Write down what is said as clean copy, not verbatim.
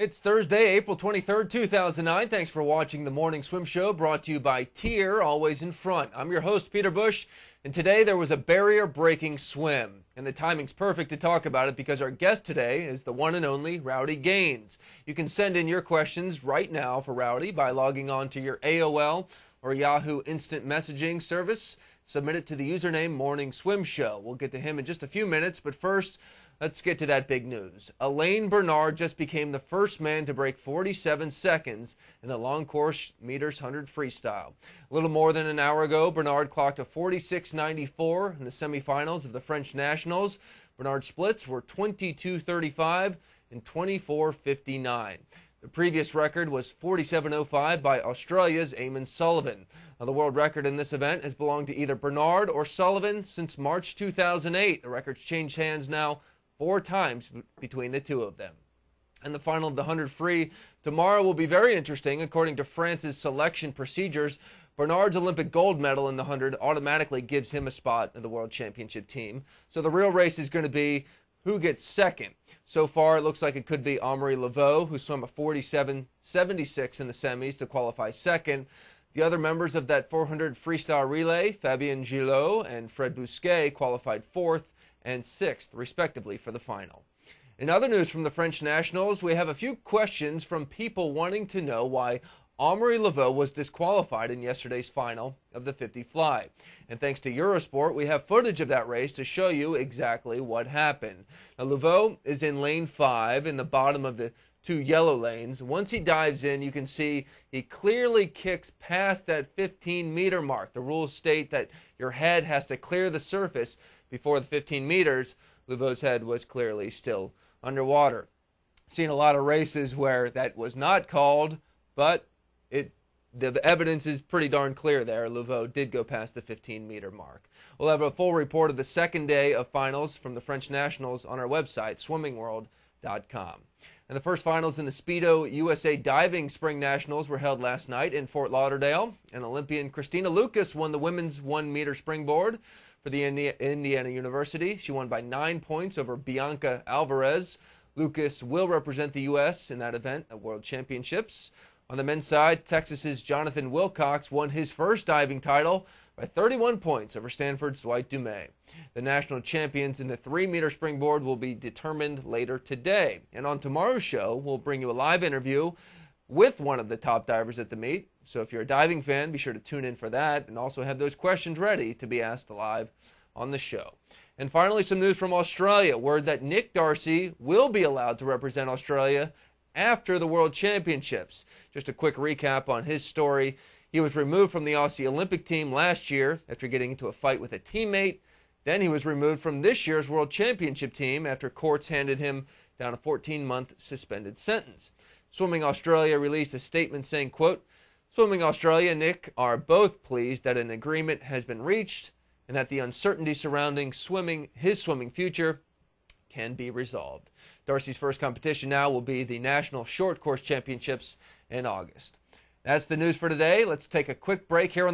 It's Thursday, April 23rd, 2009. Thanks for watching the Morning Swim Show, brought to you by Tier, always in front. I'm your host, Peter Busch, and today there was a barrier-breaking swim. And the timing's perfect to talk about it because our guest today is the one and only Rowdy Gaines. You can send in your questions right now for Rowdy by logging on to your AOL or Yahoo Instant Messaging service. Submit it to the username Morning Swim Show. We'll get to him in just a few minutes, but first, let's get to that big news. Alain Bernard just became the first man to break 47 seconds in the long course meters 100 freestyle. A little more than an hour ago, Bernard clocked a 46.94 in the semifinals of the French Nationals. Bernard's splits were 22.35 and 24.59. The previous record was 47.05 by Australia's Eamon Sullivan. Now, the world record in this event has belonged to either Bernard or Sullivan since March 2008. The record's changed hands now 4 times between the two of them. And the final of the 100 free tomorrow will be very interesting. According to France's selection procedures, Bernard's Olympic gold medal in the 100 automatically gives him a spot in the World Championship team. So the real race is going to be who gets second. So far, it looks like it could be Amaury Leveaux, who swam a 47.76 in the semis to qualify second. The other members of that 400 freestyle relay, Fabien Gillot and Fred Bousquet, qualified 4th and 6th, respectively, for the final. In other news from the French Nationals, we have a few questions from people wanting to know why Amaury Leveaux was disqualified in yesterday's final of the 50 fly. And thanks to Eurosport, we have footage of that race to show you exactly what happened. Now, Leveaux is in lane 5 in the bottom of the 2 yellow lanes. Once he dives in, you can see he clearly kicks past that 15-meter mark. The rules state that your head has to clear the surface before the 15 meters. Leveau's head was clearly still underwater. Seen a lot of races where that was not called, but the evidence is pretty darn clear there. Leveaux did go past the 15-meter mark. We'll have a full report of the second day of finals from the French Nationals on our website, swimmingworld.com. And the first finals in the Speedo USA Diving Spring Nationals were held last night in Fort Lauderdale. And Olympian Christina Lucas won the women's 1-meter springboard for the Indiana University. She won by 9 points over Bianca Alvarez. Lucas will represent the U.S. in that event at World Championships. On the men's side, Texas's Jonathan Wilcox won his first diving title by 31 points over Stanford's Dwight Dumais. The national champions in the 3-meter springboard will be determined later today. And on tomorrow's show, we'll bring you a live interview with one of the top divers at the meet. So if you're a diving fan, be sure to tune in for that and also have those questions ready to be asked live on the show. And finally, some news from Australia. Word that Nick Darcy will be allowed to represent Australia after the World Championships. Just a quick recap on his story. He was removed from the Aussie Olympic team last year after getting into a fight with a teammate. Then he was removed from this year's World Championship team after courts handed him down a 14-month suspended sentence. Swimming Australia released a statement saying, quote, "Swimming Australia and Nick are both pleased that an agreement has been reached and that the uncertainty surrounding his swimming future can be resolved." Darcy's first competition now will be the National Short Course Championships in August. That's the news for today. Let's take a quick break here on the